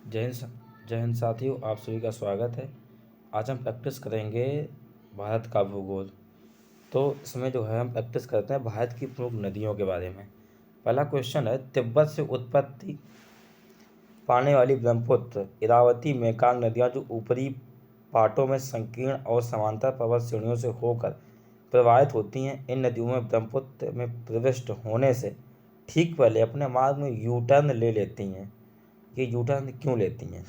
जय हिंद जय हिंद साथियों, आप सभी का स्वागत है। आज हम प्रैक्टिस करेंगे भारत का भूगोल। तो इसमें जो है हम प्रैक्टिस करते हैं भारत की प्रमुख नदियों के बारे में। पहला क्वेश्चन है, तिब्बत से उत्पत्ति पाने वाली ब्रह्मपुत्र, इरावती, मेकांग नदियाँ जो ऊपरी पाटों में संकीर्ण और समांतर पर्वत श्रेणियों से होकर प्रवाहित होती हैं, इन नदियों में ब्रह्मपुत्र में प्रविष्ट होने से ठीक पहले अपने मार्ग में यू टर्न ले लेती हैं। ये यू टर्न क्यों लेती हैं?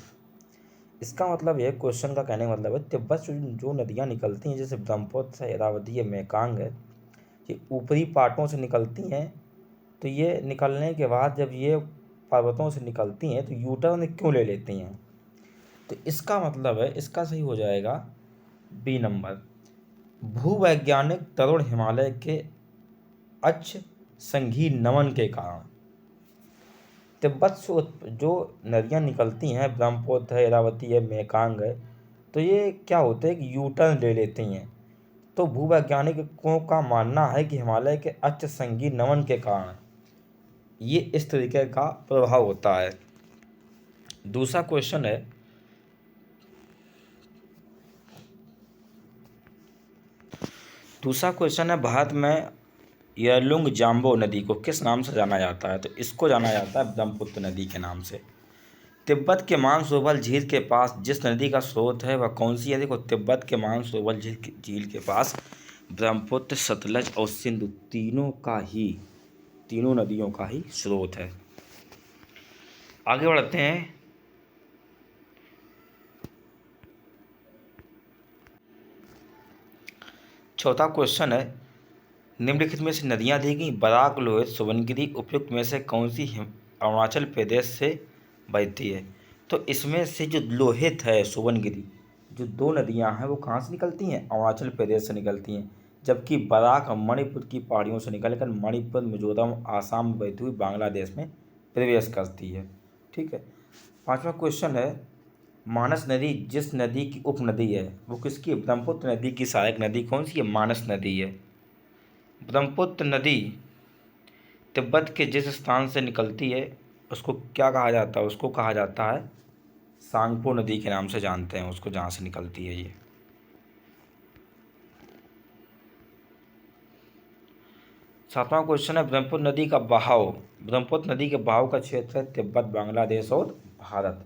इसका मतलब ये क्वेश्चन का कहने का मतलब है, तिब्बत से जो नदियाँ निकलती हैं, जैसे ब्रह्मपुत्र है, इरावती है, मेकांग है, ये ऊपरी पाटों से निकलती हैं। तो ये निकलने के बाद जब ये पर्वतों से निकलती हैं तो यू टर्न क्यों ले लेती हैं? तो इसका मतलब है, इसका सही हो जाएगा बी नंबर। भूवैज्ञानिक तरुण हिमालय के अक्ष संघी नमन के कारण तिब्बत से जो नदियाँ निकलती हैं, ब्रह्मपुत्र है, इरावती है, मेकांग है, तो ये क्या होते हैं कि यू टर्न ले लेती हैं। तो भूवैज्ञानिकों का मानना है कि हिमालय के अक्ष संघी नमन के कारण ये इस तरीके का प्रभाव होता है। दूसरा क्वेश्चन है, भारत में येलुंग जाम्बो नदी को किस नाम से जाना जाता है? तो इसको जाना जाता है ब्रह्मपुत्र नदी के नाम से। तिब्बत के मानसरोवर झील के पास जिस नदी का स्रोत है वह कौन सी है? देखो, तिब्बत के मानसरोवर झील के पास ब्रह्मपुत्र, सतलज और सिंधु तीनों नदियों का ही स्रोत है। आगे बढ़ते हैं। चौथा क्वेश्चन है, निम्नलिखित में से नदियां दी गई, बराक, लोहित, सुबनगिरी उपयुक्त में से कौन सी अरुणाचल प्रदेश से बहती है? तो इसमें से जो लोहित है, सुबनगिरी, जो दो नदियां हैं वो कहाँ से निकलती हैं? अरुणाचल प्रदेश से निकलती हैं। जबकि बराक मणिपुर की पहाड़ियों से निकलकर मणिपुर, मिजोरम, आसाम में बहती हुई बांग्लादेश में प्रवेश करती है। ठीक है। पांचवा क्वेश्चन है, मानस नदी जिस नदी की उपनदी है वो किसकी? ब्रह्मपुत्र नदी की सहायक नदी कौन सी है? मानस नदी है। ब्रह्मपुत्र नदी तिब्बत के जिस स्थान से निकलती है उसको क्या कहा जाता है? उसको कहा जाता है सांगपो नदी के नाम से जानते हैं उसको, जहाँ से निकलती है ये। सातवां क्वेश्चन है, ब्रह्मपुत्र नदी के बहाव का क्षेत्र है तिब्बत, बांग्लादेश और भारत।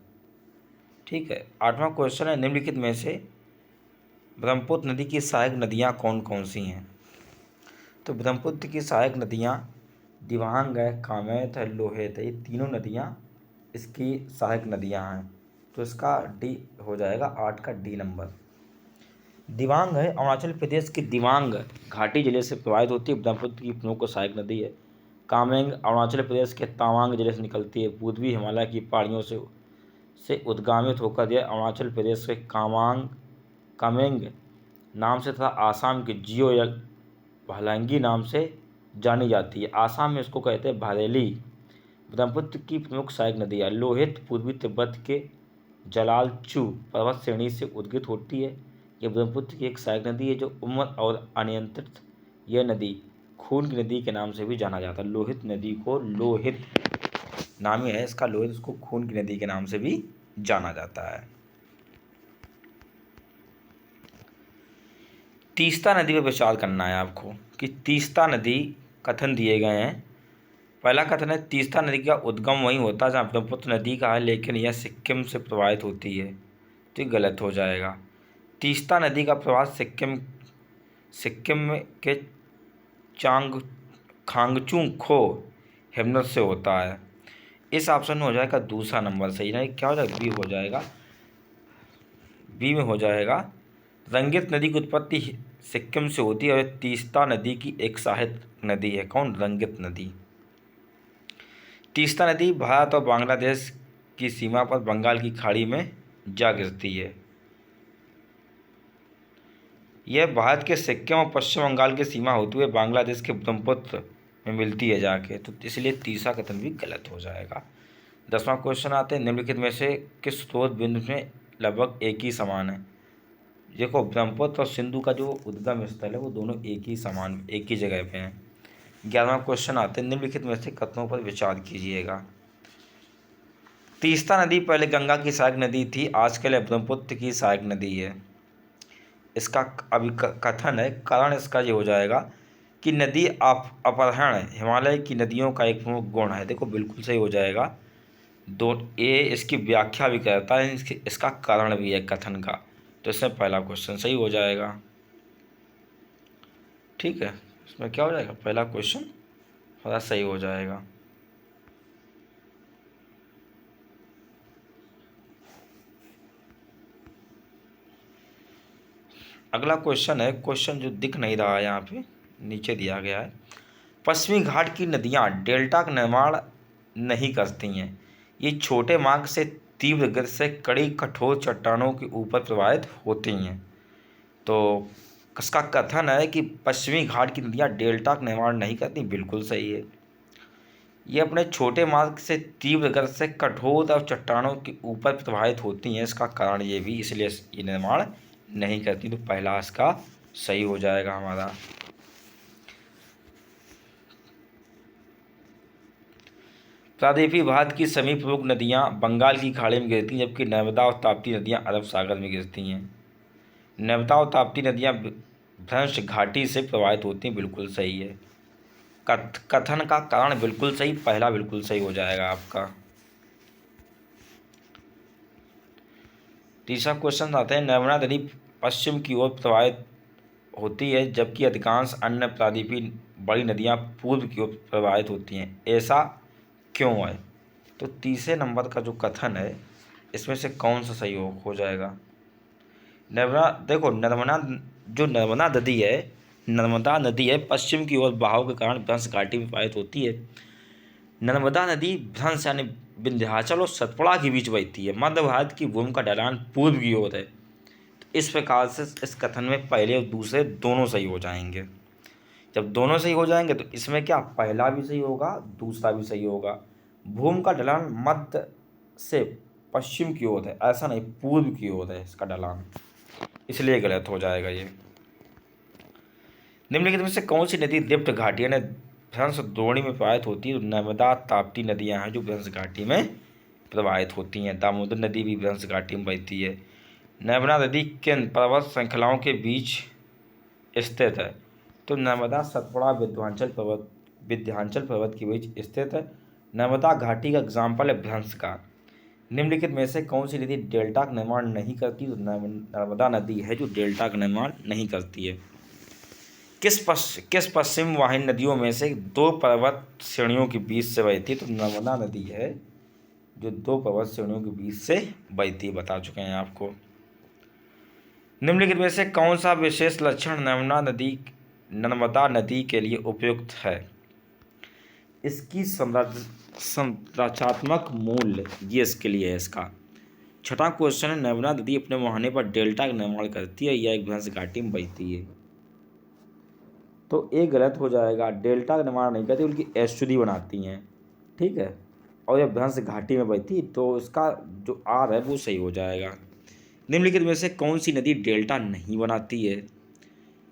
ठीक है। आठवां क्वेश्चन है, निम्नलिखित में से ब्रह्मपुत्र नदी की सहायक नदियाँ कौन कौन सी हैं? तो ब्रह्मपुत्र की सहायक नदियाँ दिबांग है, कामेत है, लोहित है, ये तीनों नदियाँ इसकी सहायक नदियाँ हैं। तो इसका डी हो जाएगा, 8 का डी नंबर। दिबांग है, अरुणाचल प्रदेश की दिबांग घाटी जिले से प्रवाहित होती है, ब्रह्मपुत्र की प्रमुख सहायक नदी है। कामेंग अरुणाचल प्रदेश के तवांग जिले से निकलती है, पूर्वी हिमालय की पहाड़ियों से उद्गामित होकर यह अरुणाचल प्रदेश के कामेंग नाम से तथा आसाम के जियो या भालंगी नाम से जानी जाती है। आसाम में इसको कहते हैं भरेली। ब्रह्मपुत्र की प्रमुख सहायक नदियाँ, लोहित पूर्वी तिब्बत के जलालचू पर्वत श्रेणी से उद्गत होती है। यह ब्रह्मपुत्र की एक सहायक नदी है जो उम्र और अनियंत्रित यह नदी खून की नदी के नाम से भी जाना जाता है। लोहित नदी को, लोहित नाम ही है इसका, लोहित, इसको खून की नदी के नाम से भी जाना जाता है। तीस्ता नदी पर विचार करना है आपको कि तीस्ता नदी कथन दिए गए हैं। पहला कथन है, तीस्ता नदी का उद्गम वहीं होता है जहाँ ब्रह्मपुत्र नदी का है, लेकिन यह सिक्किम से प्रवाहित होती है। तो ये गलत हो जाएगा। तीस्ता नदी का प्रवाह सिक्किम के खांगचुंग हिमनद से होता है। इस ऑप्शन में हो जाएगा दूसरा नंबर सही। नहीं, क्या हो जाएगा? बी हो जाएगा। बी में हो जाएगा, रंगित नदी की उत्पत्ति सिक्किम से होती है और तीस्ता नदी की एक सहायक नदी है। कौन? रंगित नदी। तीस्ता नदी भारत और बांग्लादेश की सीमा पर बंगाल की खाड़ी में जा गिरती है। यह भारत के सिक्किम और पश्चिम बंगाल की सीमा होते हुए बांग्लादेश के ब्रह्मपुत्र में मिलती है जाके, तो इसलिए तीसरा कथन भी गलत हो जाएगा। 10वां क्वेश्चन आते हैं, निम्नलिखित में से किस स्रोत बिंदु में लगभग एक ही समान है? देखो, ब्रह्मपुत्र और सिंधु का जो उद्गम स्थल है वो दोनों एक ही जगह पे हैं। 11वां क्वेश्चन आते हैं, निम्नलिखित में से कथनों पर विचार कीजिएगा। तीस्ता नदी पहले गंगा की सहायक नदी थी, आजकल यह ब्रह्मपुत्र की सहायक नदी है। इसका अभी कथन है, कारण इसका ये हो जाएगा कि नदी अपहरण हिमालय की नदियों का एक प्रमुख गुण है। देखो बिल्कुल सही हो जाएगा। दो ये इसकी व्याख्या भी करता है, इसका कारण भी है कथन का, तो इसमें पहला क्वेश्चन सही हो जाएगा। ठीक है, इसमें क्या हो जाएगा, पहला क्वेश्चन थोड़ा सही हो जाएगा। अगला क्वेश्चन है, क्वेश्चन जो दिख नहीं रहा है यहाँ पे नीचे दिया गया है, पश्चिमी घाट की नदियाँ डेल्टा का निर्माण नहीं करती हैं, ये छोटे मार्ग से तीव्र गति से कड़ी कठोर चट्टानों के ऊपर प्रवाहित होती हैं। तो इसका कथन है कि पश्चिमी घाट की नदियाँ डेल्टा का निर्माण नहीं करती, बिल्कुल सही है। ये अपने छोटे मार्ग से तीव्र गति से कठोर और चट्टानों के ऊपर प्रवाहित होती हैं, इसका कारण ये भी, इसलिए ये निर्माण नहीं करती, तो पहला इसका सही हो जाएगा हमारा। प्रायद्वीपीय भारत की सभी प्रमुख नदियाँ बंगाल की खाड़ी में गिरती हैं, जबकि नर्मदा और ताप्ती नदियाँ अरब सागर में गिरती हैं। नर्मदा और ताप्ती नदियाँ भ्रंश घाटी से प्रवाहित होती हैं, बिल्कुल सही है। कथन का कारण बिल्कुल सही, पहला बिल्कुल सही हो जाएगा आपका। तीसरा क्वेश्चन आते हैं, नर्मदा नदी पश्चिम की ओर प्रवाहित होती है, जबकि अधिकांश अन्य प्रायद्वीपीय बड़ी नदियाँ पूर्व की ओर प्रवाहित होती हैं, ऐसा क्यों है? तो तीसरे नंबर का जो कथन है इसमें से कौन सा सही हो जाएगा? नर्मदा, देखो नर्मदा नदी है पश्चिम की ओर बहाव के कारण भ्रंश घाटी में प्रवाहित होती है। नर्मदा नदी भ्रंश यानी विंध्याचल और सतपुड़ा के बीच बहती है। मध्य भारत की भूमि का ढलान पूर्व की ओर है। तो इस प्रकार से इस कथन में पहले और दूसरे दोनों सही हो जाएंगे। जब दोनों सही हो जाएंगे तो इसमें क्या, पहला भी सही होगा, दूसरा भी सही होगा। भूमि का ढलान मध्य से पश्चिम की ओर है, ऐसा नहीं, पूर्व की ओर है इसका ढलान, इसलिए गलत हो जाएगा ये। निम्नलिखित में से कौन सी नदी दिप्त घाटी यानी भ्रंश द्रोणी में प्रवाहित होती है? तो नर्मदा ताप्ती नदियां हैं जो भ्रंश घाटी में प्रवाहित होती हैं। दामोदर नदी भी भ्रंश घाटी में बहती है। नर्मदा नदी किन पर्वत श्रृंखलाओं के बीच स्थित है? तो नर्मदा सतपुड़ा विंध्याचल पर्वत के बीच स्थित है। नर्मदा घाटी का एग्जाम्पल है भ्रंश का। निम्नलिखित में से कौन सी नदी डेल्टा का निर्माण नहीं करती? तो नर्मदा नदी है जो डेल्टा का निर्माण नहीं करती है। किस पश्चिम वाहिनी नदियों में से दो पर्वत श्रेणियों के बीच से बहती है? तो नर्मदा नदी है जो दो पर्वत श्रेणियों के बीच से बहती है, बता चुके हैं आपको। निम्नलिखित में से कौन सा विशेष लक्षण नर्मदा नदी के लिए उपयुक्त है? इसकी संरचनात्मक मूल्य ये इसके लिए है इसका। छठा क्वेश्चन है, नर्मदा नदी अपने मुहाने पर डेल्टा का निर्माण करती है या एक भ्रंश घाटी में बहती है? तो ये गलत हो जाएगा, डेल्टा का निर्माण नहीं करती, उनकी एस्चुरी बनाती हैं, ठीक है, और यह भ्रंश घाटी में बहती, तो इसका जो आर है वो सही हो जाएगा। निम्नलिखित में से कौन सी नदी डेल्टा नहीं बनाती है?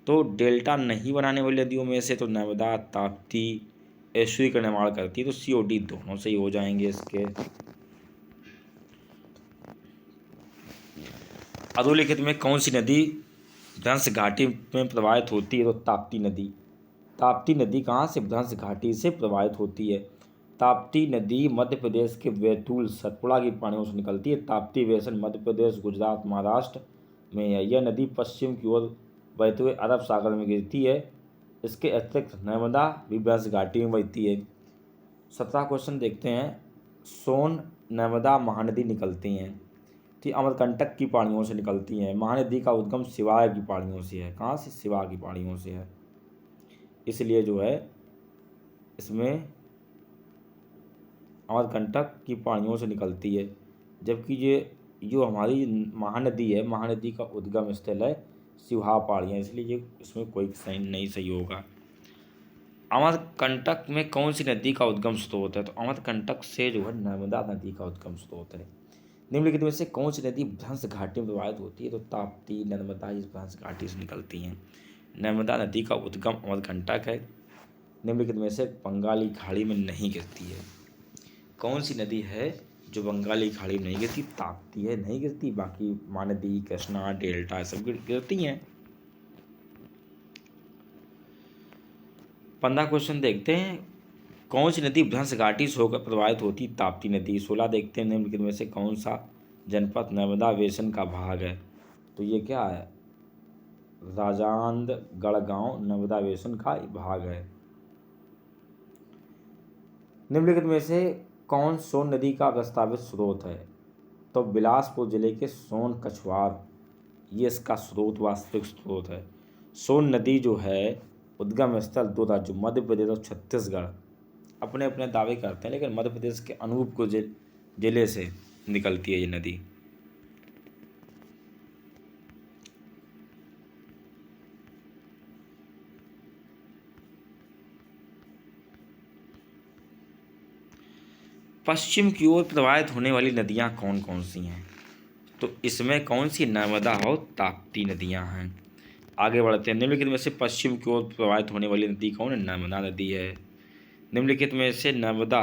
तो डेल्टा नहीं बनाने वाली नदियों में से तो नर्मदा ताप्ती एस्चुरी का निर्माण करती है, तो सी और डी दोनों सही हो जाएंगे इसके। अधोलिखित में कौन सी नदी भ्रंश घाटी में प्रवाहित होती है? तो ताप्ती नदी। ताप्ती नदी कहाँ से? भ्रंश घाटी से प्रवाहित होती है। ताप्ती नदी मध्य प्रदेश के बैतूल सतपुड़ा की पानियों से निकलती है। ताप्ती बेसिन मध्य प्रदेश, गुजरात, महाराष्ट्र में है। यह नदी पश्चिम की ओर बहते हुए अरब सागर में गिरती है। इसके अतिरिक्त नर्मदा भी भ्रंश घाटी में बहती है। 17 क्वेश्चन देखते हैं। सोन नर्मदा महानदी निकलती हैं, तो अमरकंटक की पहाड़ियों से निकलती हैं। महानदी का उद्गम शिवाय की पहाड़ियों से है। कहाँ से? शिवा की पहाड़ियों से है, इसलिए जो है इसमें अमरकंटक की पहाड़ियों से निकलती है। जबकि ये जो हमारी महानदी है, महानदी का उद्गम स्थल है सिवहा पहाड़ियाँ, इसलिए ये इसमें कोई साइन नहीं सही होगा। अमरकंटक में कौन सी नदी का उद्गम स्रोत है? तो अमरकंटक से जो है नर्मदा नदी का उद्गम स्रोत है। निम्नलिखित में से कौन सी नदी भ्रंश घाटी में प्रवाहित होती है? तो ताप्ती नर्मदा इस भ्रंश घाटी से निकलती हैं। नर्मदा नदी का उद्गम अमरकंटक है। निम्नलिखित में से बंगाली खाड़ी में नहीं गिरती है। कौन सी नदी है जो बंगाली खाड़ी में नहीं गिरती, ताप्ती है, नहीं गिरती। बाकी महानदी, कृष्णा, डेल्टा सब गिरती हैं। 15 क्वेश्चन देखते हैं। कौन सी नदी भ्रंश घाटी से होकर प्रवाहित होती? ताप्ती नदी। 16 देखते हैं। निम्नलिखित में से कौन सा जनपद नर्मदा बेसिन का भाग है? तो ये क्या है? राजांदगढ़ गांव नर्मदा बेसिन का भाग है। निम्नलिखित में से कौन सोन नदी का प्रस्तावित स्रोत है? तो बिलासपुर जिले के सोन कछवार, ये इसका स्रोत, वास्तविक स्रोत है। सोन नदी जो है उद्गम स्थल 2 राज्यों मध्य प्रदेश और छत्तीसगढ़ अपने अपने दावे करते हैं, लेकिन मध्य प्रदेश के अनूपपुर जिले से निकलती है ये नदी। पश्चिम की ओर प्रवाहित होने वाली नदियां कौन कौन सी हैं? तो इसमें कौन सी नर्मदा और ताप्ती नदियां हैं। आगे बढ़ते हैं। निम्नलिखित में से पश्चिम की ओर प्रवाहित होने वाली नदी कौन है? नर्मदा नदी है। निम्नलिखित में से नर्मदा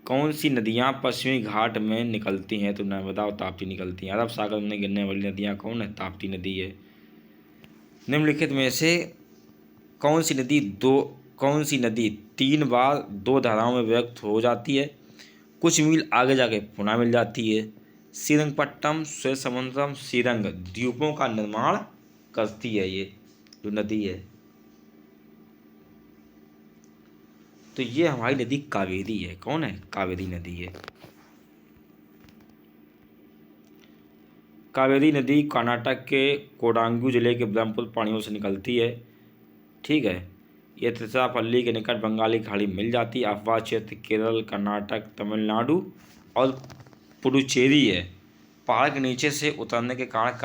कौन सी नदियां पश्चिमी घाट में निकलती हैं? तो नर्मदा और ताप्ती निकलती हैं। अरब सागर में गिरने वाली नदियां कौन है? ताप्ती नदी है। निम्नलिखित में से कौन सी नदी 3 बार 2 धाराओं में व्यक्त हो जाती है, कुछ मील आगे जाके पुनः मिल जाती है? श्रीरंगपट्टनम, स्वयंसमुद्रम, श्रीरंग द्वीपों का निर्माण करती है ये जो नदी है। तो ये हमारी नदी कावेरी है। कौन है? कावेरी नदी है। कावेरी नदी कर्नाटक के कोडांगू जिले के ब्रह्मपुत्र पानियों से निकलती है। ठीक है। ये त्रिचरापल्ली के निकट बंगाली खाड़ी मिल जाती है। अफवाह क्षेत्र केरल, कर्नाटक, तमिलनाडु और पुडुचेरी है। पहाड़ के नीचे से उतरने के कारण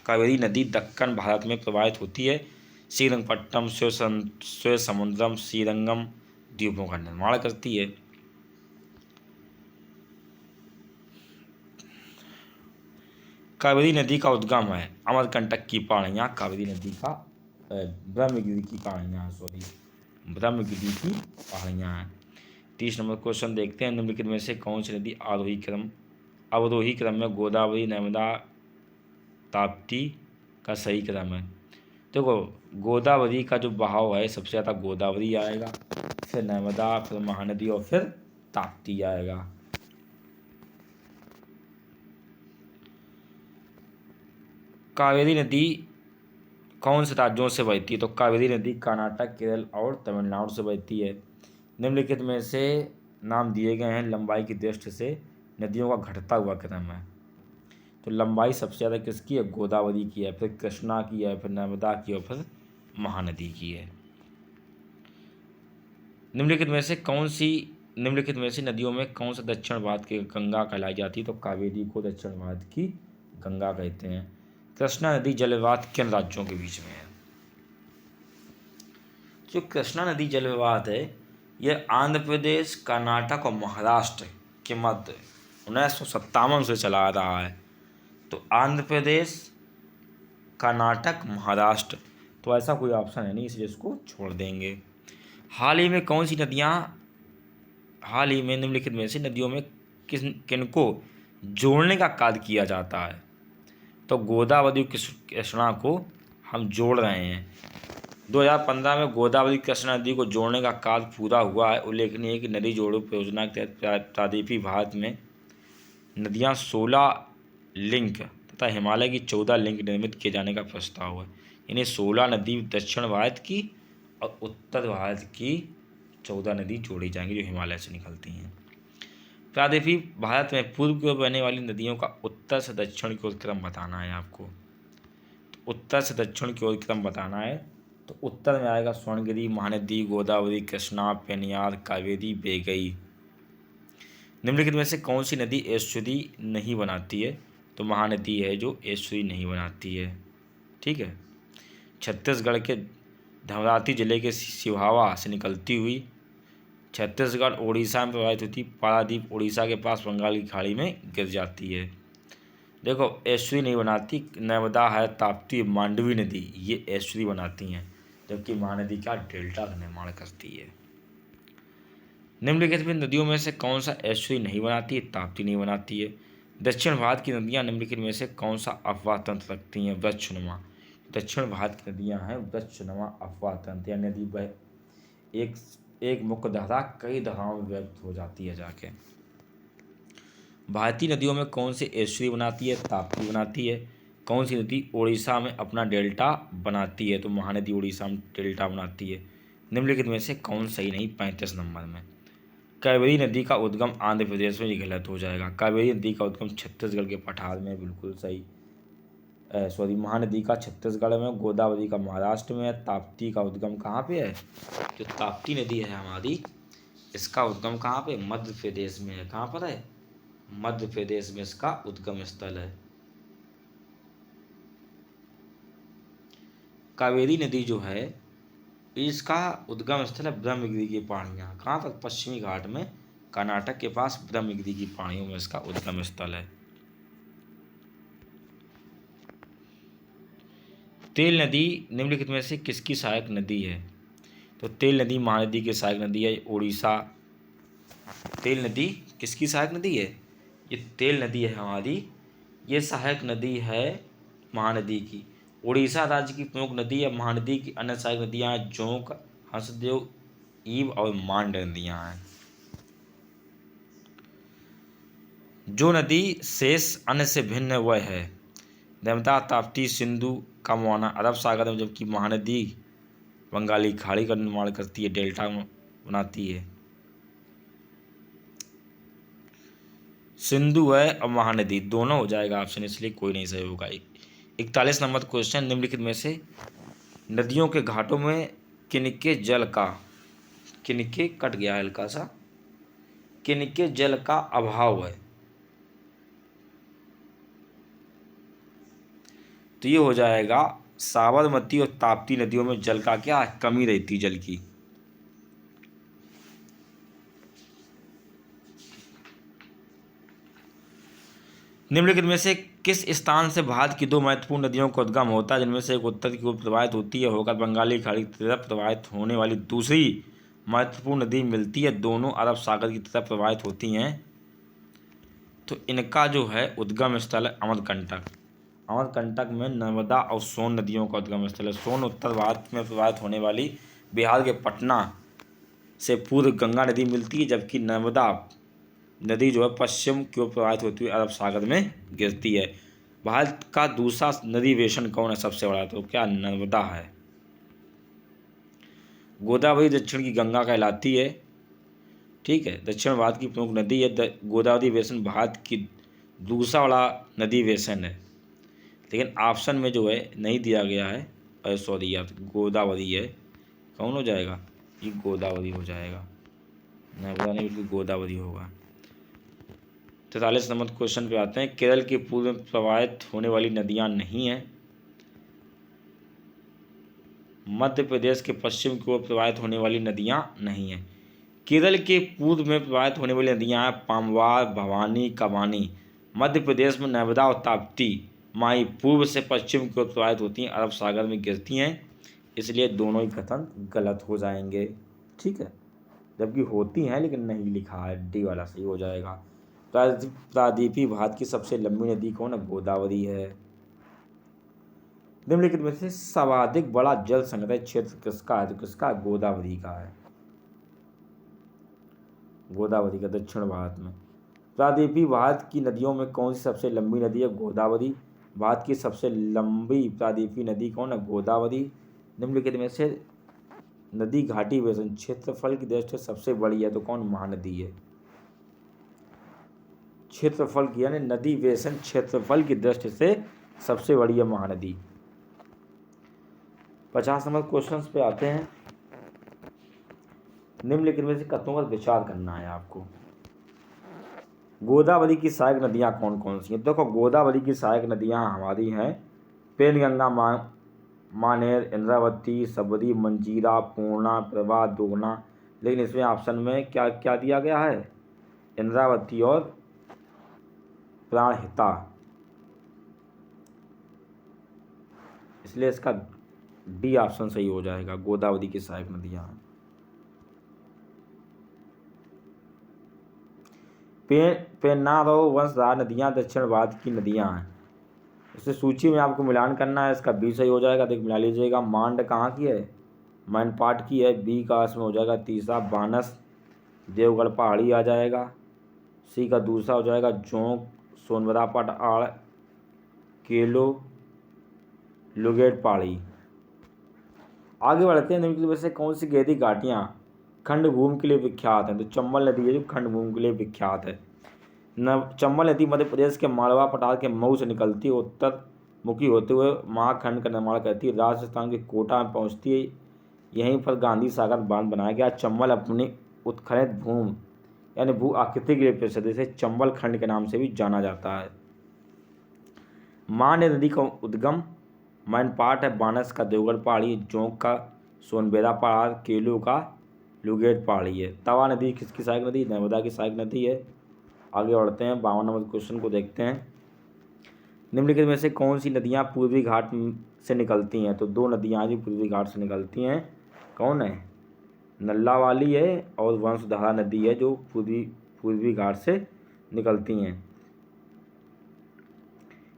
कावेरी नदी दक्कन भारत में प्रवाहित होती है। श्रीरंगपट्टनम, स्वयंसमुद्रम, श्रीरंगम द्वीपों का निर्माण करती है। कावेरी नदी का उद्गम है अमरकंटक की पहाड़ियाँ, कावेरी नदी का ब्रह्मगिरि की पहाड़ियाँ ब्रह्मगिरि की पहाड़ियाँ हैं। 30 नंबर क्वेश्चन देखते हैं। निम्नलिखित में से कौन सी नदी अवरोही क्रम में गोदावरी, नर्मदा, ताप्ती का सही क्रम है? देखो, गोदावरी का जो बहाव है सबसे ज़्यादा गोदावरी आएगा, फिर नर्मदा, फिर महानदी और फिर ताप्ती आएगा। कावेरी नदी कौन से राज्यों से बहती है? तो कावेरी नदी कर्नाटक, केरल और तमिलनाडु से बहती है। निम्नलिखित में से नाम दिए गए हैं लंबाई की दृष्टि से नदियों का घटता हुआ क्रम है। तो लंबाई सबसे ज़्यादा किसकी है? गोदावरी की है, फिर कृष्णा की है, फिर नर्मदा की और फिर महानदी की है। निम्नलिखित में से नदियों में कौन सा दक्षिण भारत की गंगा कहलाई जाती है? तो कावेरी को दक्षिण भारत की गंगा कहते हैं। कृष्णा नदी जल विवाद किन राज्यों के बीच में है? जो कृष्णा नदी जल विवाद है यह आंध्र प्रदेश, कर्नाटक और महाराष्ट्र के मध्य 1957 से चला आ रहा है। तो आंध्र प्रदेश, कर्नाटक, महाराष्ट्र, तो ऐसा कोई ऑप्शन है नहीं, इसलिए इसको छोड़ देंगे। हाल ही में निम्नलिखित में से नदियों में किनको जोड़ने का कार्य किया जाता है? तो गोदावरी कृष्णा को हम जोड़ रहे हैं। 2015 में गोदावरी कृष्णा नदी को जोड़ने का कार्य पूरा हुआ है। उल्लेखनीय है कि नदी जोड़ो परियोजना के तहत प्रादेशिक भारत में नदियां 16 लिंक तथा हिमालय की 14 लिंक निर्मित किए जाने का प्रस्ताव है। यानी 16 नदी दक्षिण भारत की और उत्तर भारत की 14 नदी जोड़ी जाएंगी जो हिमालय से निकलती हैं। प्रादेशिक भारत में पूर्व की ओर बहने वाली नदियों का उत्तर से दक्षिण की ओर क्रम बताना है आपको। तो उत्तर से दक्षिण की ओर क्रम बताना है। तो उत्तर में आएगा स्वर्णगिरी, महानदी, गोदावरी, कृष्णा, पेनियार, कावेरी, बेगई। निम्नलिखित में से कौन सी नदी एस्चुरी नहीं बनाती है? तो महानदी है जो एस्चुरी नहीं बनाती है। ठीक है। छत्तीसगढ़ के धमराती जिले के सिहावा से निकलती हुई छत्तीसगढ़ ओडिशा में प्रवाहित होती, पारादीप उड़ीसा के पास बंगाल की खाड़ी में गिर जाती है। देखो, एस्चुरी नहीं बनाती, नर्मदा है, ताप्ती, मांडवी नदी ये एस्चुरी बनाती हैं, जबकि महानदी का डेल्टा का निर्माण करती है। निम्नलिखित में नदियों में से कौन सा एस्चुरी नहीं बनाती है? ताप्ती नहीं बनाती है। दक्षिण भारत की नदियां निम्नलिखित में से कौन सा अफवाह तंत्र रखती हैं? वृक्षनुमा। दक्षिण भारत की नदियां हैं वृक्षनुमा अफवाह तंत्र, या नदी बह एक एक मुख्य धारा कई धाराओं में व्यक्त हो जाती है जाके। भारतीय नदियों में कौन सी एस्चुरी बनाती है? ताप्ती बनाती है। कौन सी नदी उड़ीसा में अपना डेल्टा बनाती है? तो महानदी उड़ीसा में डेल्टा बनाती है। निम्नलिखित में से कौन सही नहीं? 35 नंबर में कावेरी नदी का उद्गम आंध्र प्रदेश में, ये गलत हो जाएगा। कावेरी नदी का उद्गम छत्तीसगढ़ के पठार में, बिल्कुल सही। महानदी का छत्तीसगढ़ में, गोदावरी का महाराष्ट्र में है। ताप्ती का उद्गम कहाँ पे है? जो ताप्ती नदी है हमारी, इसका उद्गम कहाँ पे? मध्य प्रदेश में है। कहाँ पर है? मध्य प्रदेश में इसका उद्गम स्थल है। कावेरी नदी जो है इसका उद्गम स्थल है ब्रह्मगिरी की पहाड़ियाँ। कहाँ पर? पश्चिमी घाट में, कर्नाटक के पास ब्रह्मगिरी की पहाड़ियों में इसका उद्गम स्थल है। तेल नदी निम्नलिखित में से किसकी सहायक नदी है? तो तेल नदी महानदी की सहायक नदी है। उड़ीसा, तेल नदी किसकी सहायक नदी है? ये तेल नदी है हमारी, ये सहायक नदी है महानदी की। उड़ीसा राज्य की प्रमुख नदी है। महानदी की अन्य सहायक नदियाँ जोंक, हंसदेव, ईब और मांड नदियाँ हैं। जो नदी शेष अन्य से भिन्न है वह है? नर्मदा, ताप्ती, सिंधु का मुहाना अरब सागर में, जबकि महानदी बंगाली खाड़ी का निर्माण करती है, डेल्टा बनाती है। सिंधु है और महानदी दोनों हो जाएगा ऑप्शन, इसलिए कोई नहीं सही होगा। 41 नंबर क्वेश्चन, निम्नलिखित में से नदियों के घाटों में किनके जल का, किनके कट गया हल्का सा, किनके जल का अभाव है? तो ये हो जाएगा साबरमती और ताप्ती नदियों में जल का क्या कमी रहती, जल की। निम्नलिखित में से किस स्थान से भारत की दो महत्वपूर्ण नदियों का उद्गम होता है, जिनमें से एक उत्तर की ओर प्रवाहित होती है होकर बंगाली खाड़ी की तरफ प्रवाहित होने वाली दूसरी महत्वपूर्ण नदी मिलती है, दोनों अरब सागर की तरफ प्रवाहित होती हैं? तो इनका जो है उद्गम स्थल है अमरकंटक। अमरकंटक में नर्मदा और सोन नदियों का उद्गम स्थल है। सोन उत्तर भारत में प्रवाहित होने वाली बिहार के पटना से पूर्व गंगा नदी मिलती है, जबकि नर्मदा नदी जो है पश्चिम की ओर प्रवाहित होती हुई अरब सागर में गिरती है। भारत का दूसरा नदी बेसन कौन है सबसे बड़ा? तो क्या नर्मदा है। गोदावरी दक्षिण की गंगा कहलाती है, ठीक है। दक्षिण भारत की प्रमुख नदी है। गोदावरी बेसन भारत की दूसरा बड़ा नदी बेसन है, लेकिन ऑप्शन में जो है नहीं दिया गया है, सॉरी यार, गोदावरी है। कौन हो जाएगा? ये गोदावरी हो जाएगा, नर्मदा नहीं बिल्कुल गोदावरी होगा। 43 नंबर क्वेश्चन पे आते हैं। केरल के पूर्व में प्रवाहित होने वाली नदियां नहीं हैं। मध्य प्रदेश के पश्चिम की ओर प्रवाहित होने वाली नदियां नहीं हैं। केरल के पूर्व में प्रवाहित होने वाली नदियां हैं पामवार, भवानी, कबानी। मध्य प्रदेश में नर्मदा और ताप्ती माई पूर्व से पश्चिम की ओर प्रवाहित होती हैं, अरब सागर में गिरती हैं, इसलिए दोनों ही कथन गलत हो जाएंगे, ठीक है। जबकि होती हैं लेकिन नहीं लिखा है, डी वाला सही हो जाएगा। प्रादीपी भारत की सबसे लंबी नदी कौन है? गोदावरी है। निम्नलिखित में से सर्वाधिक बड़ा जल संग्रह क्षेत्र किसका है? तो किसका? गोदावरी का है, गोदावरी का, दक्षिण भारत में। प्रादीपी भारत की नदियों में कौन सी सबसे लंबी नदी है? गोदावरी। भारत की सबसे लंबी प्रादीपी नदी कौन है? गोदावरी। निम्नलिखित में से नदी घाटी बेसन क्षेत्रफल की दृष्टि से सबसे बड़ी है, तो कौन? महानदी है। क्षेत्रफल की यानी नदी बेसन क्षेत्रफल की दृष्टि से सबसे बड़ी है महानदी। 50 नंबर क्वेश्चन पे आते हैं। निम्नलिखित में से कथनों पर विचार करना है आपको। गोदावरी की सहायक नदियां कौन कौन सी हैं? देखो, गोदावरी की सहायक नदियां हमारी हैं पेनगंगा, मानेर, इंद्रावती, सबरी, मंजीरा, पूर्णा, प्रभा, दोगुना। लेकिन इसमें ऑप्शन में क्या क्या दिया गया है? इंद्रावती और प्राणहिता, इसलिए इसका डी ऑप्शन सही हो जाएगा, गोदावरी की सहायक नदियां हैं। पेन्नारो वंशधार नदियाँ दक्षिण भारत की नदियाँ हैं। इसे सूची में आपको मिलान करना है, इसका बी सही हो जाएगा, देख मिला लीजिएगा। मांड कहाँ की है? मैनपाट की है। बी का इसमें हो जाएगा तीसरा बानस, देवगढ़ पहाड़ी आ जाएगा। सी का दूसरा हो जाएगा जोंक, सोनभद्र पठार, केलो, लुगेट पहाड़ी। आगे बढ़ते हैं। निम्नलिखित में से कौन सी गहरी घाटियाँ खंड भूमि के लिए विख्यात है? तो चंबल नदी है जो खंड भूमि के लिए विख्यात है। चंबल नदी मध्य प्रदेश के मालवा पठार के मऊ से निकलती है, उत्तर मुखी होते हुए महाखंड का निर्माण करती है, राजस्थान के कोटा में पहुंचती है। यहीं पर गांधी सागर बांध बनाया गया। चंबल अपनी उत्खनन भूमि यानी भू आकृति के लिए प्रसिद्ध है, इसे चंबल खंड के नाम से भी जाना जाता है। मांड नदी का उद्गम मैनपाट है, बानस का देवगढ़ पहाड़ी, जोंक का सोनभद्र पहाड़, केलो का लुगेट पहाड़ी है। तवा नदी किसकी सहायक नदी? नर्मदा की सहायक नदी है। आगे बढ़ते हैं, 52 नंबर क्वेश्चन को देखते हैं। निम्नलिखित में से कौन सी नदियाँ पूर्वी घाट से निकलती हैं? तो दो नदियाँ भी पूर्वी घाट से निकलती हैं। कौन है? नल्ला वाली है और वंशधारा नदी है जो पूर्वी घाट से निकलती हैं।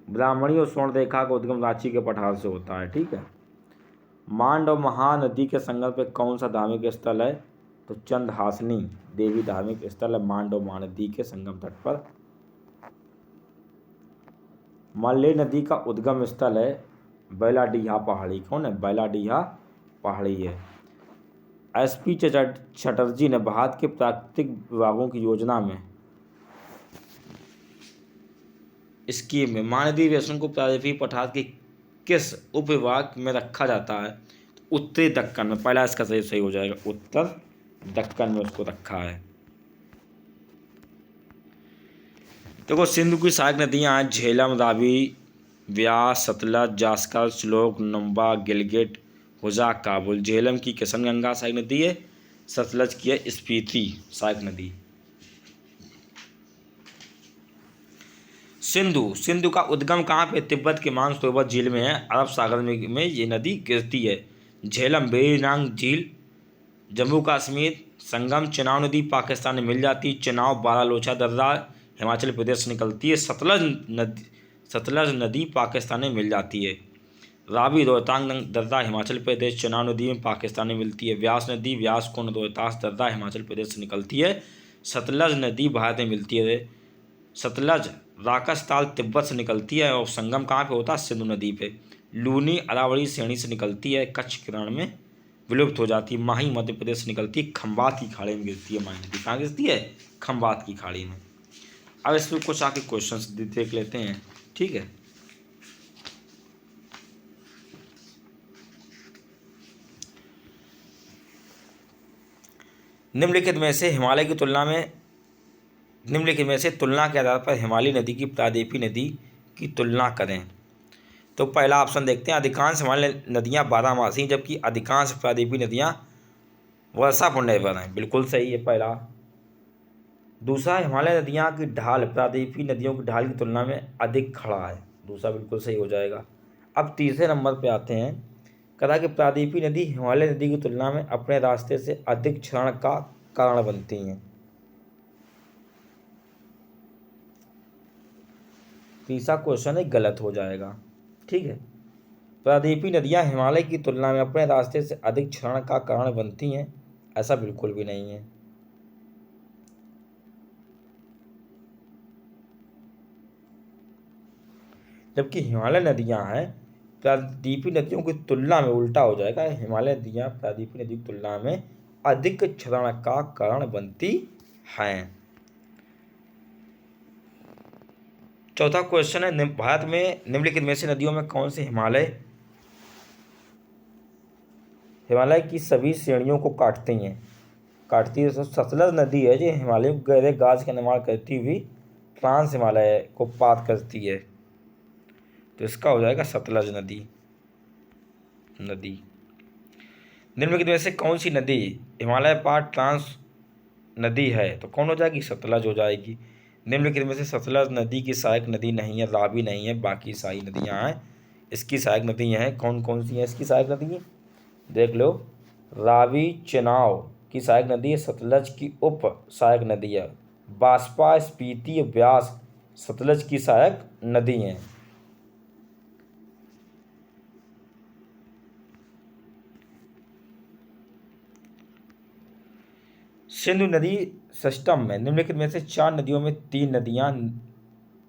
ब्राह्मणी और स्वर्ण रेखा का उद्गम रांची के पठार से होता है। ठीक है। मांड और महानदी के संगम पे कौन सा धार्मिक स्थल है? तो चंद्रहासिनी देवी धार्मिक स्थल है मांड और महानदी के संगम तट पर। माल्ले नदी का उद्गम स्थल है बैलाडीहा पहाड़ी। कौन है? बैलाडीहा पहाड़ी है। एसपी चटर्जी ने भारत के प्राकृतिक विभागों की योजना में स्कीम में महानदी बेसिन को प्रायद्वीपीय पठार के किस उप विभाग में रखा जाता है? तो उत्तरी दक्कन में। पहला इसका सही हो जाएगा, उत्तर दक्कन में उसको रखा है। देखो सिंधु की सहायक नदियाँ हैं झेलम, रावी, व्यास, सतलज, जास्कर, श्लोक, नंबा, गिलगिट, हुजा, काबुल। झेलम की किशनगंगा सहायक नदी है, सतलज की है स्पीति सहायक नदी। सिंधु का उद्गम कहाँ पे? तिब्बत के मानसरोवर झील में है, अरब सागर में ये नदी गिरती है। झेलम वेरीनाग झील जम्मू कश्मीर। संगम चेनाब नदी पाकिस्तान में मिल जाती है। चेनाब बारालोचा दर्रा हिमाचल प्रदेश से निकलती है। सतलज नदी पाकिस्तान में मिल जाती है। रावी रोहतांग दर्रा हिमाचल प्रदेश, चेनाब नदी में पाकिस्तान में मिलती है। व्यास नदी व्यास कुंड रोहतास दर्रा हिमाचल प्रदेश से निकलती है। सतलज नदी भारत में मिलती है। सतलज राकसताल तिब्बत से निकलती है और संगम कहाँ पे होता है? सिंधु नदी पे। लूनी अरावली श्रेणी से निकलती है, कच्छ किरण में विलुप्त हो जाती है। माही मध्य प्रदेश से निकलती है, खंबात की खाड़ी में गिरती है। माही नदी कहाँ गिरती है? खंबात की खाड़ी में। अब इसमें कुछ आके क्वेश्चंस देख लेते हैं। ठीक है। निम्नलिखित में से तुलना के आधार पर हिमालय नदी की प्रायद्वीपीय नदी की तुलना करें। तो पहला ऑप्शन देखते हैं। अधिकांश हिमालय नदियाँ बारहमासी जबकि अधिकांश प्रायद्वीपीय नदियाँ वर्षापुर निर्भर हैं। बिल्कुल सही है पहला। दूसरा, हिमालय नदियाँ की ढाल प्रायद्वीपीय नदियों की ढाल की तुलना में अधिक खड़ा है। दूसरा बिल्कुल सही हो जाएगा। अब तीसरे नंबर पे आते हैं। कहा कि प्रायद्वीपीय नदी हिमालय नदी की तुलना में अपने रास्ते से अधिक क्षरण का कारण बनती हैं। तीसरा क्वेश्चन है गलत हो जाएगा। ठीक है। प्रायद्वीपीय नदियाँ हिमालय की तुलना में अपने रास्ते से अधिक क्षरण का कारण बनती हैं, ऐसा बिल्कुल भी नहीं है। जबकि हिमालय नदियाँ हैं प्रायद्वीपीय नदियों की तुलना में उल्टा हो जाएगा। हिमालय नदियाँ प्रायद्वीपीय नदी की तुलना में अधिक क्षरण का कारण बनती हैं। चौथा क्वेश्चन है भारत में निम्नलिखित में से नदियों में कौन सी हिमालय की सभी श्रेणियों को काटती है। तो सतलज नदी है जो हिमालय को गहरे गाज का निर्माण करती हुई ट्रांस हिमालय को पार करती है। तो इसका हो जाएगा सतलज नदी। निम्नलिखित में से कौन सी नदी हिमालय पार ट्रांस नदी है? तो कौन हो जाएगी? सतलज हो जाएगी। निम्नलिखित में से सतलज नदी की सहायक नदी नहीं है, रावी नहीं है, बाकी सारी नदियाँ हैं इसकी सहायक नदियाँ हैं। कौन कौन सी हैं इसकी सहायक नदी? देख लो, रावी चेनाब की सहायक नदी है, सतलज की उप सहायक नदी है बाष्पा, स्पीति, ब्यास सतलज की सहायक नदी हैं। सिंधु नदी सिस्टम में निम्नलिखित में से 4 नदियों में 3 नदियां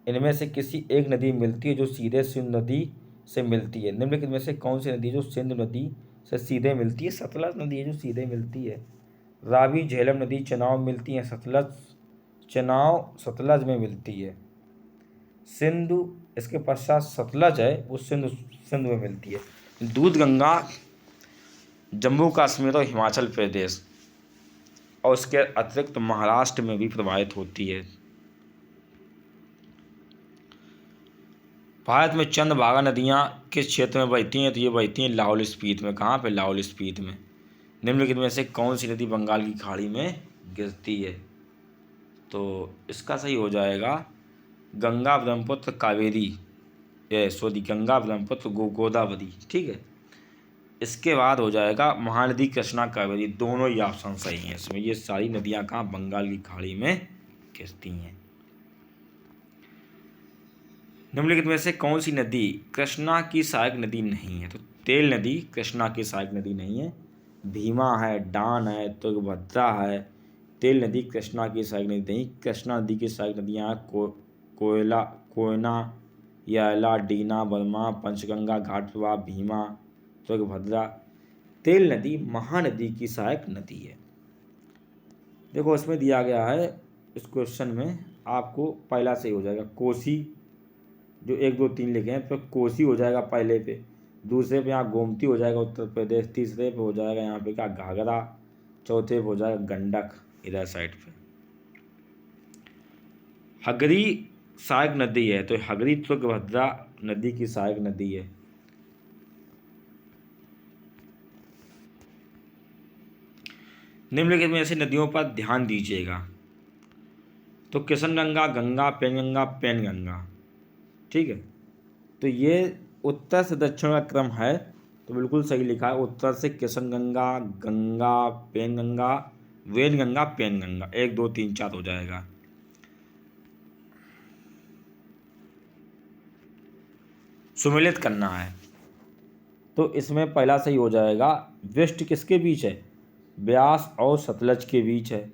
इनमें से किसी एक नदी मिलती है जो सीधे सिंधु नदी से मिलती है। निम्नलिखित में से कौन सी नदी जो सिंधु नदी से सीधे मिलती है? सतलज नदी है जो सीधे मिलती है। रावी, झेलम नदी चुनाव मिलती है, सतलज चुनाव सतलज में मिलती है। सिंधु इसके पश्चात सतलज है वो सिंधु सिंधु में मिलती है। दूध गंगा जम्मू कश्मीर और हिमाचल प्रदेश और उसके अतिरिक्त महाराष्ट्र में भी प्रवाहित होती है। भारत में चंद्रभागा नदियाँ किस क्षेत्र में बहती हैं? तो ये बहती हैं लाहौल स्पीति में। कहाँ पे? लाहौल स्पीति में। निम्नलिखित में से कौन सी नदी बंगाल की खाड़ी में गिरती है? तो इसका सही हो जाएगा गंगा, ब्रह्मपुत्र, कावेरी, गंगा, ब्रह्मपुत्र, गोदावरी। ठीक है, इसके बाद हो जाएगा महानदी कृष्णा, कावेरी। दोनों ही ऑप्शन सही हैं इसमें। ये सारी नदियाँ कहाँ? बंगाल की खाड़ी में गिरती हैं। निम्नलिखित में से कौन सी नदी कृष्णा की सहायक नदी नहीं है? तो तेल नदी कृष्णा की सहायक नदी नहीं है। भीमा है, डान है, तुंगभद्रा है। तेल नदी कृष्णा की सहायक नदी नहीं। कृष्णा नदी की सहायक नदियाँ कोयना, याला, डीना, बर्मा, पंचगंगा, घाट प्रवाह, भीमा, तुंगभद्रा। तेल नदी महानदी की सहायक नदी है। देखो इसमें दिया गया है इस क्वेश्चन में आपको पहला सही हो जाएगा कोसी, जो 1 2 3 लिखे हैं, तो कोसी हो जाएगा पहले पे। दूसरे पे यहाँ गोमती हो जाएगा उत्तर प्रदेश। तीसरे पे हो जाएगा यहाँ पे क्या? घाघरा। चौथे पे हो जाएगा गंडक इधर साइड पे। हगरी सहायक नदी है, तो हगरी तुंगभद्रा नदी की सहायक नदी है। निम्नलिखित में ऐसी नदियों पर ध्यान दीजिएगा। तो किशनगंगा, गंगा, पेनगंगा। ठीक है, तो ये उत्तर से दक्षिण का क्रम है, तो बिल्कुल सही लिखा है। उत्तर से किशनगंगा, गंगा, पेनगंगा, वेनगंगा, पेनगंगा। 1 2 3 4 हो जाएगा। सुमेलित करना है, तो इसमें पहला सही हो जाएगा। वेस्ट किसके बीच है? ब्यास और सतलज के बीच है।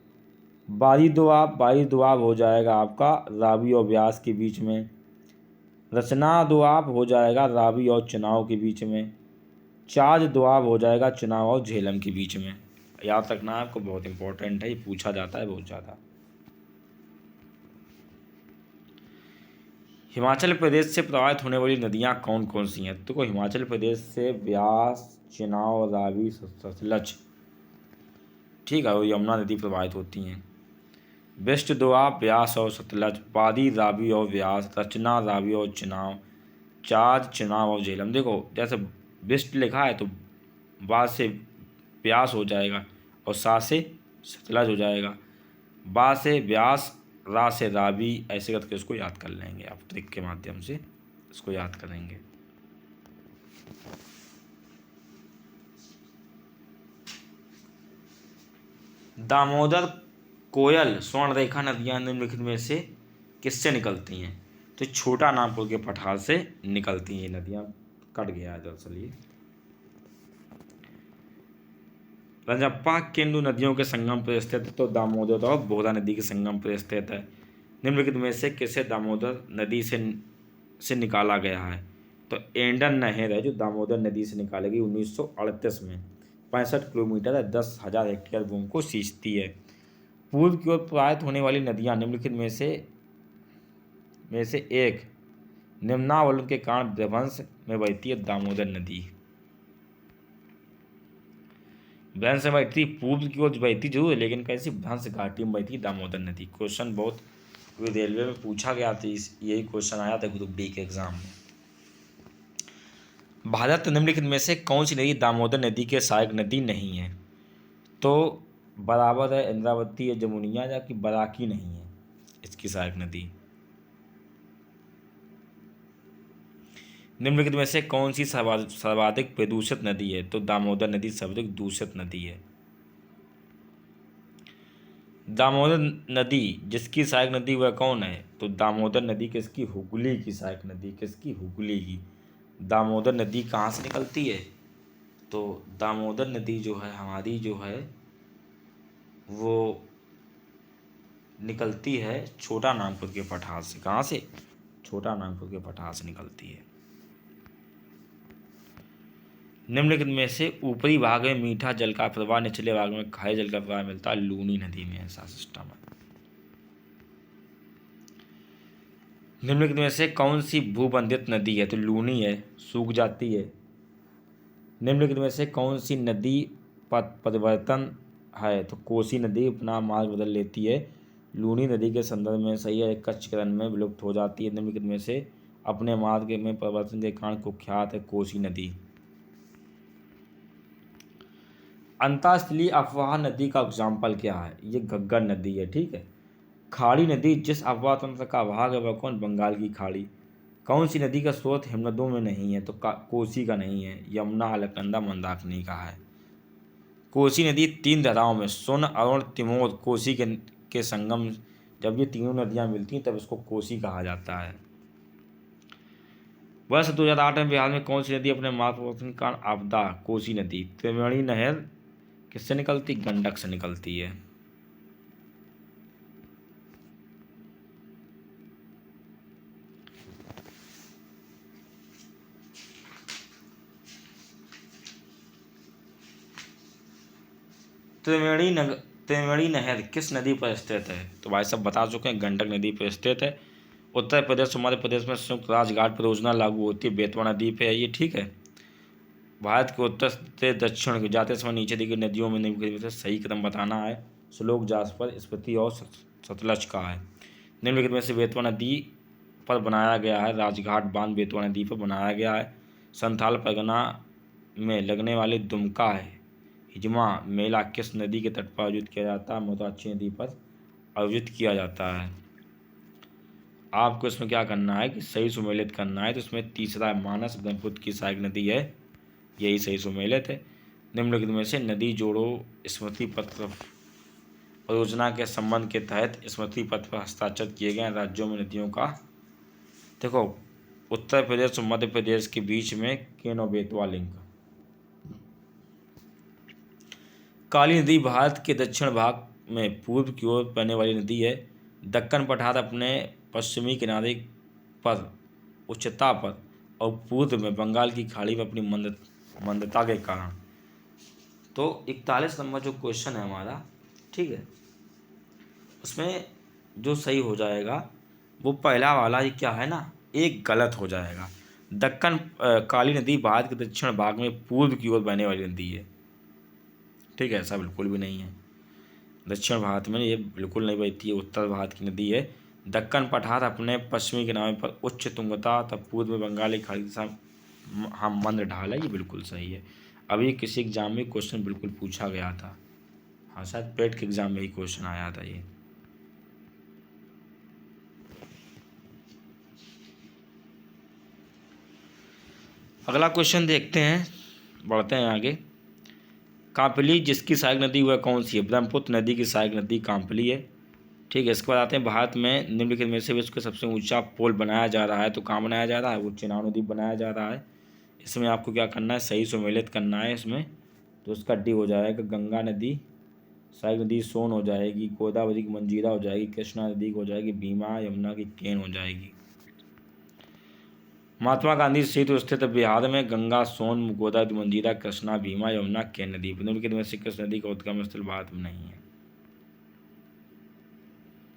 बारी दुआब हो जाएगा आपका रावी और ब्यास के बीच में। रचना दुआब हो जाएगा रावी और चुनाव के बीच में। चाज दुआब हो जाएगा चुनाव और झेलम के बीच में। याद रखना आपको, बहुत इंपॉर्टेंट है, ये पूछा जाता है बहुत ज़्यादा। हिमाचल प्रदेश से प्रभावित होने वाली नदियाँ कौन कौन सी हैं? तो हिमाचल प्रदेश से ब्यास, चुनाव, रावी, सतलज। ठीक है, वो यमुना नदी प्रभावित होती हैं। वेस्ट दोआब, ब्यास और सतलज। बादी, रावी और ब्यास। रचना, रावी और चुनाव। चाज, चुनाव और झेलम। देखो जैसे वेस्ट लिखा है तो बा से ब्यास हो जाएगा और सा से सतलज हो जाएगा। बा से ब्यास, रा से रावी, ऐसे करके इसको याद कर लेंगे आप। ट्रिक के माध्यम से इसको याद करेंगे। दामोदर, कोयल, स्वर्ण रेखा नदियाँ निम्नलिखित में से किससे निकलती हैं? तो छोटा नागपुर के पठार से निकलती हैं ये नदियाँ। कट गया है दरअसल ये। रंजप्पा केंदु नदियों के संगम पर स्थित है, तो दामोदर और बोधा नदी के संगम पर स्थित है। निम्नलिखित में से किसे दामोदर नदी से निकाला गया है? तो एंडन नहर है जो दामोदर नदी से निकालेगी 1938 में। 65 किलोमीटर है, 10,000 हेक्टेयर भूमि को सींचती है। पूर्व की ओर प्रवाहित होने वाली नदियाँ निम्नलिखित में से एक निम्नावलन के कारण भ्रंश में बहती है दामोदर नदी। भ्रंश में बहती पूर्व की ओर बहती जरूर है, लेकिन कैसी? भ्रंश घाटी में बहती दामोदर नदी। क्वेश्चन बहुत रेलवे में पूछा गया था, यही क्वेश्चन आया था ग्रुप डी के एग्जाम में। भारत निम्नलिखित में से कौन सी नदी दामोदर नदी के सहायक नदी नहीं है? तो बराबर है इंद्रावती है, जमुनिया, या कि बराकी नहीं है इसकी सहायक नदी। निम्नलिखित में से कौन सी सर्वाधिक प्रदूषित नदी है? तो दामोदर नदी सर्वाधिक दूषित नदी है। दामोदर नदी जिसकी सहायक नदी वह कौन है? तो दामोदर नदी किसकी? हुगली की सहायक नदी। किसकी? हुगली की। दामोदर नदी कहाँ से निकलती है? तो दामोदर नदी जो है हमारी जो है वो निकलती है छोटा नागपुर के पठार से। कहाँ से? छोटा नागपुर के पठार से निकलती है। निम्नलिखित में से ऊपरी भाग में मीठा जल का प्रवाह, निचले भाग में खारे जल का प्रवाह मिलता है। लूनी नदी में ऐसा सिस्टम है। निम्नलिखित में से कौन सी भूबंधित नदी है? तो लूनी है, सूख जाती है। निम्नलिखित में से कौन सी नदी पथ परिवर्तन है? तो कोसी नदी अपना मार्ग बदल लेती है। लूनी नदी के संदर्भ में सही है, कच्छकरण में विलुप्त हो जाती है। निम्नलिखित में से अपने मार्ग में परिवर्तन के कारण कुख्यात है कोसी नदी। अंतःस्थलीय अफवाह नदी का एग्जाम्पल क्या है? ये घग्गर नदी है। ठीक है। खाड़ी नदी जिस अफवाह तंत्र का भाग है वह कौन? बंगाल की खाड़ी। कौन सी नदी का स्रोत हिमनदों में नहीं है? तो कोसी का नहीं है, यमुना, अलकनंदा, मंदाकिनी का है। कोसी नदी 3 धाराओं में सोन, अरुण, तिमोर, कोसी के संगम, जब ये तीनों नदियां मिलती हैं तब इसको कोसी कहा जाता है। वर्ष 2008 में बिहार में कौन सी नदी अपने मार्ग परिवर्तन के कारण आपदा? कोसी नदी। त्रिवेणी नहर किससे निकलती? गंडक से निकलती है। त्रिवेणी नहर किस नदी पर स्थित है? तो भाई सब बता चुके हैं, गंडक नदी पर स्थित है। उत्तर प्रदेश मध्य प्रदेश में संयुक्त राज्य घाट परियोजना लागू होती है, बेतवा नदी पे है ये। ठीक है। भारत के उत्तर से दक्षिण जाते समय नीचे दी गई नदियों में निम्नलिखित में से सही कदम बताना है। श्लोक, जासपर, स्पीति और सतलज का है। निम्नलिखित में से बेतवा नदी पर बनाया गया है राजघाट बांध बेतवा नदी पर बनाया गया है। संथाल परगना में लगने वाले दुमका है हिजमा मेला किस नदी के तट पर आयोजित किया जाता है? मोताची नदी पर आयोजित किया जाता है। आपको इसमें क्या करना है कि सही सुमेलित करना है। तो इसमें तीसरा मानस ब्रह्मपुत्र की सहायक नदी है, यही सही सुमेलित है। निम्नलिखित में से नदी जोड़ो स्मृति पत्र परियोजना के संबंध के तहत स्मृति पत्र पर हस्ताक्षर किए गए राज्यों में नदियों का, देखो उत्तर प्रदेश और मध्य प्रदेश के बीच में केन और बेतवा लिंक। काली नदी भारत के दक्षिण भाग में पूर्व की ओर बहने वाली नदी है। दक्कन पठार अपने पश्चिमी किनारे पर उच्चता पर और पूर्व में बंगाल की खाड़ी पर अपनी मंदता के कारण। तो 41 नंबर जो क्वेश्चन है हमारा, ठीक है, उसमें जो सही हो जाएगा वो पहला वाला ये क्या है ना, एक गलत हो जाएगा। दक्कन काली नदी भारत के दक्षिण भाग में पूर्व की ओर बहने वाली नदी है। ठीक है, ऐसा बिल्कुल भी नहीं है। दक्षिण भारत में ये बिल्कुल नहीं बहती है, उत्तर भारत की नदी है। दक्कन पठार अपने पश्चिमी किनारे पर उच्च तुंगता तथा पूर्व में बंगाली खाड़ी के हम मंद ढाल है, ये बिल्कुल सही है। अभी किसी एग्जाम में क्वेश्चन बिल्कुल पूछा गया था, हाँ शायद पेट के एग्जाम में ही क्वेश्चन आया था ये। अगला क्वेश्चन देखते हैं, बढ़ते हैं आगे। कांपली जिसकी सहायक नदी वह कौन सी है? ब्रह्मपुत्र नदी की सहायक नदी कांपली है। ठीक है। इसके बाद आते हैं भारत में निम्नलिखित में से विश्व का सबसे ऊंचा पुल बनाया जा रहा है। तो कहाँ बनाया जा रहा है? वो चेनाब नदी बनाया जा रहा है। इसमें आपको क्या करना है? सही सुमेलित करना है इसमें। तो उसका डी हो जाएगा गंगा नदी, सहायक नदी सोन हो जाएगी, गोदावरी की मंजीरा हो जाएगी, कृष्णा नदी हो जाएगी भीमा, यमुना की केन हो जाएगी। महात्मा गांधी सेतु स्थित बिहार में गंगा, सोन, गोदावरी, मंजीरा, कृष्णा, भीमा, यमुना, केन नदी। निम्नलिखित में से किस नदी का उद्गम स्थल भारत में नहीं है?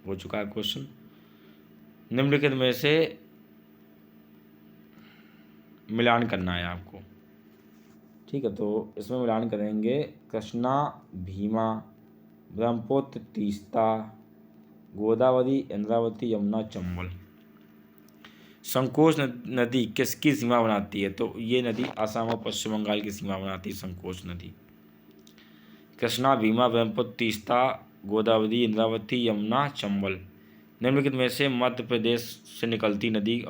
हो चुका है क्वेश्चन। निम्नलिखित में से मिलान करना है आपको। ठीक है, तो इसमें मिलान करेंगे कृष्णा, भीमा, ब्रह्मपुत्र, तीस्ता, गोदावरी, इंद्रावती, यमुना, चंबल। संकोच नदी किसकी सीमा बनाती है? तो ये नदी असम और पश्चिम बंगाल की सीमा बनाती है, संकोच नदी। कृष्णा, भीमा, ब्रह्मपुत्र, तीस्ता, गोदावरी, इंद्रावती, यमुना, चंबल। निम्नलिखित में से मध्य प्रदेश से निकलती नदी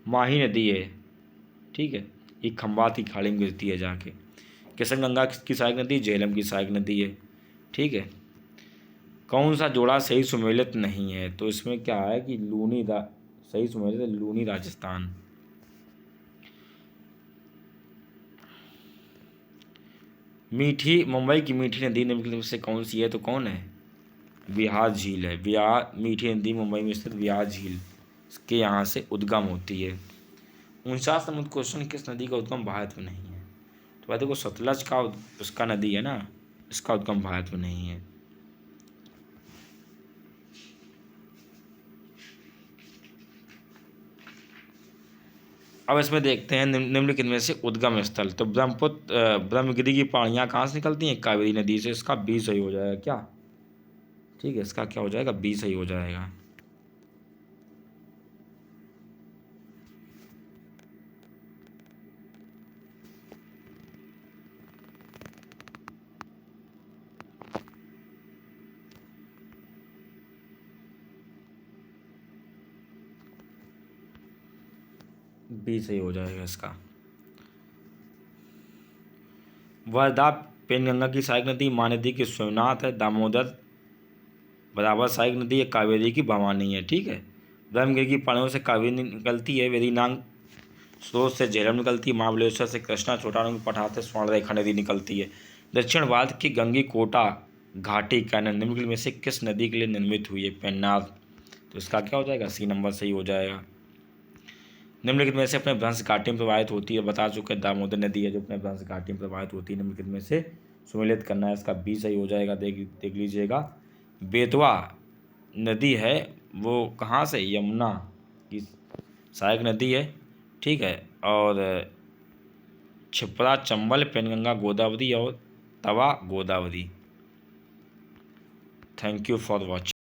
माही नदी है। ठीक है, ये खंबात की खाड़ी में गिरती है जाके। किशन गंगा की सहायक नदी झेलम की सहायक नदी है। ठीक है। कौन सा जोड़ा सही सुमेलित नहीं है? तो इसमें क्या है कि सही सुमेलित है लूनी राजस्थान। मुंबई की मीठी नदी निम्नलिखित में से कौन सी है? तो कौन है? व्यास झील है। मीठी नदी मुंबई में स्थित व्यास झील के यहाँ से उद्गम होती है। 49 क्वेश्चन, किस नदी का उद्गम भारत में नहीं है? तो भाई देखो, सतलज का उसका नदी है ना, इसका उद्गम भारत में नहीं है। अब इसमें देखते हैं निम्नलिखित में से उद्गम स्थल। तो ब्रह्मगिरी की पहाड़ियाँ कहाँ से निकलती हैं? कावेरी नदी से। इसका बी सही हो जाएगा क्या? ठीक है, इसका क्या हो जाएगा? बी सही हो जाएगा। बी सही हो जाएगा इसका। वर्धा पेनगंगा की सहायक नदी, महानदी की शिवनाथ है, दामोदर बराबर सहायक नदी है, कावेरी की भवानी है। ठीक है। ब्रह्मगिरी की पहाड़ियों से कावेरी निकलती है, वेरीनाग स्रोत से झेलम निकलती है, महाबलेश्वर से कृष्णा, छोटा नागपुर पठार से स्वर्णरेखा नदी निकलती है। दक्षिण भारत की गंगीकोटा घाटी कैनल निम्नलिखित में से किस नदी के लिए निर्मित हुई है? पेन्नार। तो इसका क्या हो जाएगा? सी नंबर सही हो जाएगा। निम्नलिखित में से अपने भ्रंश घाटी में प्रवाहित होती है, बता चुके हैं दामोदर नदी है जो अपने भ्रंश घाटी में प्रवाहित होती है। निम्नलिखित में से सुमेलित करना है, इसका बी सही हो जाएगा। देख लीजिएगा, बेतवा नदी है वो कहाँ से? यमुना की सहायक नदी है। ठीक है। और क्षिप्रा, चंबल, पेनगंगा गोदावरी और Tawa Godavari. Thank you for watching.